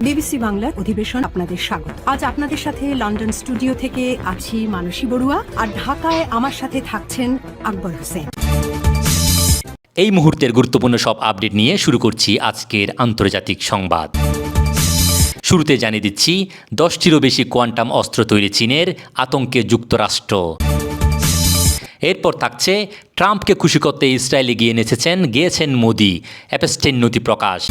BBC বাংলার অধিবেশন আপনাদের স্বাগত। আজ আপনাদের সাথে লন্ডন স্টুডিও থেকে আছি মানসী বড়ুয়া, আর ঢাকায় আমার সাথে থাকছেন আকবর হোসেন। এই মুহূর্তের গুরুত্বপূর্ণ সব আপডেট নিয়ে শুরু করছি আজকের আন্তর্জাতিক সংবাদ। শুরুতে জানিয়ে দিচ্ছি 10টিরও বেশি কোয়ান্টাম অস্ত্র তৈরি চীনের, আতঙ্কে যুক্তরাষ্ট্র। এরপর থাকছে ট্রাম্পকে খুশি করতে ইসরায়েলে গিয়েছেন মোদি, অ্যাপস্টেইন নথি প্রকাশ।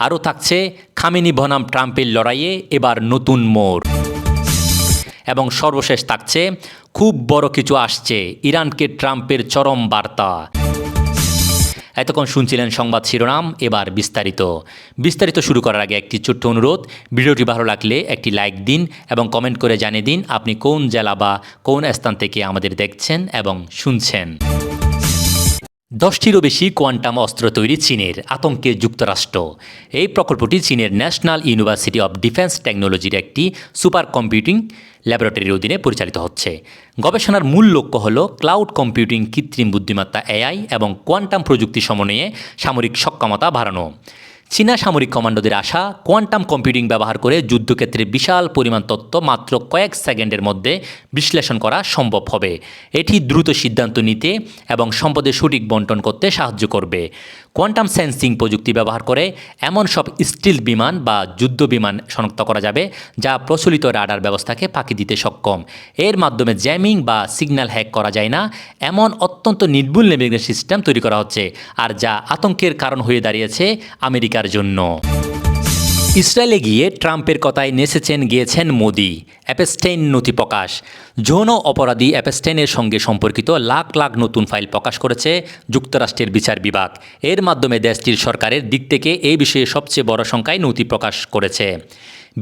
আরও থাকছে খামেনি বনাম ট্রাম্পের লড়াইয়ে এবার নতুন মোড়। এবং সর্বশেষ থাকছে খুব বড় কিছু আসছে, ইরানকে ট্রাম্পের চরম বার্তা। এতক্ষণ শুনছিলেন সংবাদ শিরোনাম, এবার বিস্তারিত শুরু করার আগে একটি ছোট্ট অনুরোধ, ভিডিওটি ভালো লাগলে একটি লাইক দিন এবং কমেন্ট করে জানিয়ে দিন আপনি কোন জেলা বা কোন স্থান থেকে আমাদের দেখছেন এবং শুনছেন। 10টিরও বেশি কোয়ান্টাম অস্ত্র তৈরি চীনের, আতঙ্কে যুক্তরাষ্ট্র। এই প্রকল্পটি চীনের ন্যাশনাল ইউনিভার্সিটি অব ডিফেন্স টেকনোলজির একটি সুপার কম্পিউটিং ল্যাবরেটরির অধীনে পরিচালিত হচ্ছে। গবেষণার মূল লক্ষ্য হল ক্লাউড কম্পিউটিং, কৃত্রিম বুদ্ধিমত্তা এআই এবং কোয়ান্টাম প্রযুক্তি সমন্বয়ে সামরিক সক্ষমতা বাড়ানো। চীনা সামরিক কমান্ডোদের আশা, কোয়ান্টাম কম্পিউটিং ব্যবহার করে যুদ্ধক্ষেত্রে বিশাল পরিমাণ তথ্য মাত্র কয়েক সেকেন্ডের মধ্যে বিশ্লেষণ করা সম্ভব হবে। এটি দ্রুত সিদ্ধান্ত নিতে এবং সম্পদের সঠিক বণ্টন করতে সাহায্য করবে। কোয়ান্টাম সেন্সিং প্রযুক্তি ব্যবহার করে এমন সব স্টিল বিমান বা যুদ্ধ বিমান শনাক্ত করা যাবে যা প্রচলিত রাডার ব্যবস্থাকে ফাঁকি দিতে সক্ষম। এর মাধ্যমে জ্যামিং বা সিগন্যাল হ্যাক করা যায় না এমন অত্যন্ত নির্ভুল নেভিগেশন সিস্টেম তৈরি করা হচ্ছে, আর যা আতঙ্কের কারণ হয়ে দাঁড়িয়েছে আমেরিকার জন্য। ইসরায়েলে গিয়ে ট্রাম্পের কথায় গিয়েছেন মোদি, অ্যাপস্টেইন নথি প্রকাশ। যৌন অপরাধী অ্যাপস্টেইনের সঙ্গে সম্পর্কিত লাখ লাখ নতুন ফাইল প্রকাশ করেছে যুক্তরাষ্ট্রের বিচার বিভাগ। এর মাধ্যমে দেশটির সরকারের দিক থেকে এই বিষয়ে সবচেয়ে বড় সংখ্যায় নথি প্রকাশ করেছে।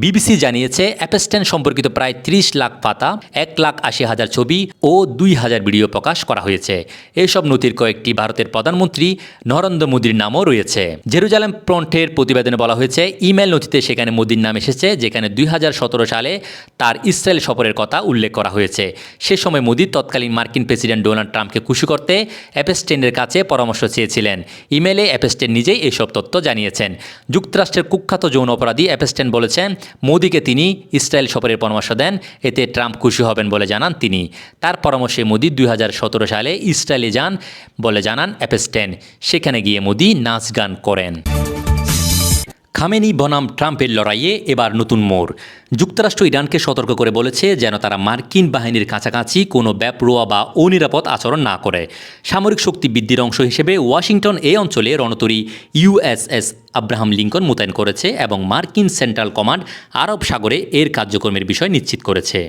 বিবিসি জানিয়েছে অ্যাপস্টেইন সম্পর্কিত প্রায় 30 লাখ পাতা, 1,80,000 ছবি ও 2,000 ভিডিও প্রকাশ করা হয়েছে। এইসব নথির কয়েকটি ভারতের প্রধানমন্ত্রী নরেন্দ্র মোদীর নামও রয়েছে। জেরুজালেম ফ্রন্টের প্রতিবেদনে বলা হয়েছে ইমেল নথিতে সেখানে মোদীর নাম এসেছে, যেখানে 2017 সালে তার ইসরায়েল সফরের কথা উল্লেখ করা হয়েছে। সে সময় মোদী তৎকালীন মার্কিন প্রেসিডেন্ট ডোনাল্ড ট্রাম্পকে খুশি করতে অ্যাপস্টেইনের কাছে পরামর্শ চেয়েছিলেন। ইমেলে অ্যাপস্টেইন নিজেই এইসব তথ্য জানিয়েছেন। যুক্তরাষ্ট্রের কুখ্যাত যৌন অপরাধী অ্যাপস্টেইন বলেছেন মোদীকে তিনি ইসরায়েল সফরের পরামর্শ দেন, এতে ট্রাম্প খুশি হবেন বলে জানান তিনি। তার পরামর্শে মোদী 2017 সালে ইসরায়েলে যান বলে জানান অ্যাপস্টেইন। সেখানে গিয়ে মোদী নাচ গান করেন। খামেনি বনাম ট্রাম্পের লড়াইয়ে এবার নতুন মোড়। যুক্তরাষ্ট্র ইরানকে সতর্ক করে বলেছে যেন তারা মার্কিন বাহিনীর কাছাকাছি কোনো বেপরোয়া বা অনিরাপদ আচরণ না করে। সামরিক শক্তি বৃদ্ধির অংশ হিসেবে ওয়াশিংটন এই অঞ্চলে রণতরী ইউএসএস আব্রাহাম লিঙ্কন মোতায়েন করেছে এবং মার্কিন সেন্ট্রাল কমান্ড আরব সাগরে এর কার্যক্রমের বিষয় নিশ্চিত করেছে।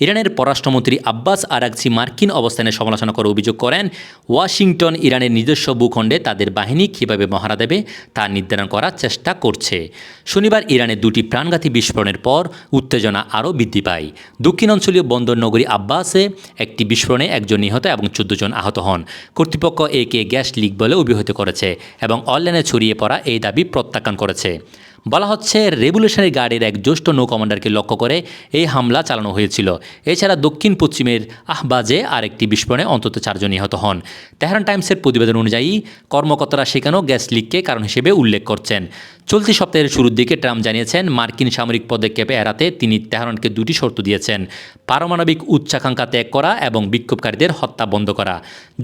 ইরানের পররাষ্ট্রমন্ত্রী আব্বাস আরাগচি মার্কিন অবস্থানের সমালোচনা করে অভিযোগ করেন ওয়াশিংটন ইরানের নিজস্ব ভূখণ্ডে তাদের বাহিনী কীভাবে মহড়া দেবে তা নির্ধারণ করার চেষ্টা করছে। শনিবার ইরানের 2টি প্রাণঘাতী বিস্ফোরণের পর উত্তেজনা আরও বৃদ্ধি পায়। দক্ষিণাঞ্চলীয় বন্দর নগরী আব্বাসে একটি বিস্ফোরণে 1 জন নিহত এবং 14 জন আহত হন। কর্তৃপক্ষ একে গ্যাস লিক বলে অভিহিত করেছে এবং অনলাইনে ছড়িয়ে পড়া এই দাবি প্রত্যাখ্যান করেছে। বলা হচ্ছে রেভলিউশনারি গার্ডের এক জ্যেষ্ঠ নৌ কমান্ডারকে লক্ষ্য করে এই হামলা চালানো হয়েছিল। এছাড়া দক্ষিণ পশ্চিমের আহবাজে আরেকটি বিস্ফোরণে অন্তত 4 জন নিহত হন। তেহরান টাইমসের প্রতিবেদন অনুযায়ী কর্মকর্তারা সেখানেও গ্যাস লিককে কারণ হিসেবে উল্লেখ করছেন। চলতি সপ্তাহের শুরুর দিকে ট্রাম্প জানিয়েছেন মার্কিন সামরিক পদক্ষেপে এড়াতে তিনি তেহরানকে 2টি শর্ত দিয়েছেন: পারমাণবিক উচ্চাকাঙ্ক্ষা ত্যাগ করা এবং বিক্ষোভকারীদের হত্যা বন্ধ করা।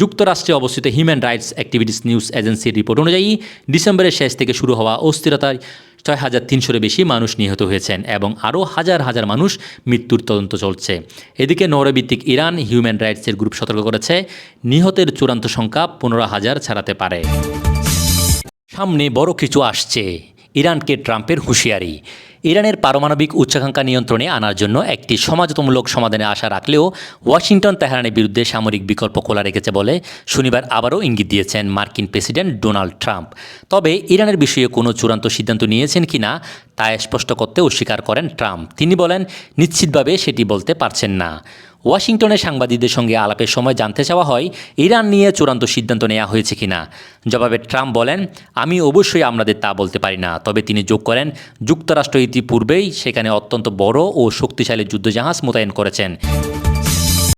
যুক্তরাষ্ট্রে অবস্থিত হিউম্যান রাইটস অ্যাক্টিভিটিস নিউজ এজেন্সির রিপোর্ট অনুযায়ী ডিসেম্বরের শেষ থেকে শুরু হওয়া অস্থিরতায় 6,300-এর বেশি মানুষ নিহত হয়েছেন এবং আরও হাজার হাজার মানুষ মৃত্যুর তদন্ত চলছে। এদিকে নৌরভিত্তিক ইরান হিউম্যান রাইটসের গ্রুপ সতর্ক করেছে নিহতের চূড়ান্ত সংখ্যা 15,000 ছাড়াতে পারে। সামনে বড় কিছু আসছে, ইরানকে ট্রাম্পের হুঁশিয়ারি। ইরানের পারমাণবিক উচ্চাকাঙ্ক্ষা নিয়ন্ত্রণে আনার জন্য একটি সমাজতমূলক সমাধানে আশা রাখলেও ওয়াশিংটন তেহরানের বিরুদ্ধে সামরিক বিকল্প খোলা রেখেছে বলে শনিবার আবারও ইঙ্গিত দিয়েছেন মার্কিন প্রেসিডেন্ট ডোনাল্ড ট্রাম্প। তবে ইরানের বিষয়ে কোনো চূড়ান্ত সিদ্ধান্ত নিয়েছেন কিনা তা স্পষ্ট করতে অস্বীকার করেন ট্রাম্প। তিনি বলেন নিশ্চিতভাবে সেটি বলতে পারছেন না। ওয়াশিংটনের সাংবাদিকদের সঙ্গে আলাপের সময় জানতে চাওয়া হয় ইরান নিয়ে চূড়ান্ত সিদ্ধান্ত নেওয়া হয়েছে কিনা। জবাবে ট্রাম্প বলেন আমি অবশ্যই আপনাদের তা বলতে পারি না। তবে তিনি যোগ করেন যুক্তরাষ্ট্র ইতিপূর্বেই সেখানে অত্যন্ত বড় ও শক্তিশালী যুদ্ধজাহাজ মোতায়েন করেছেন।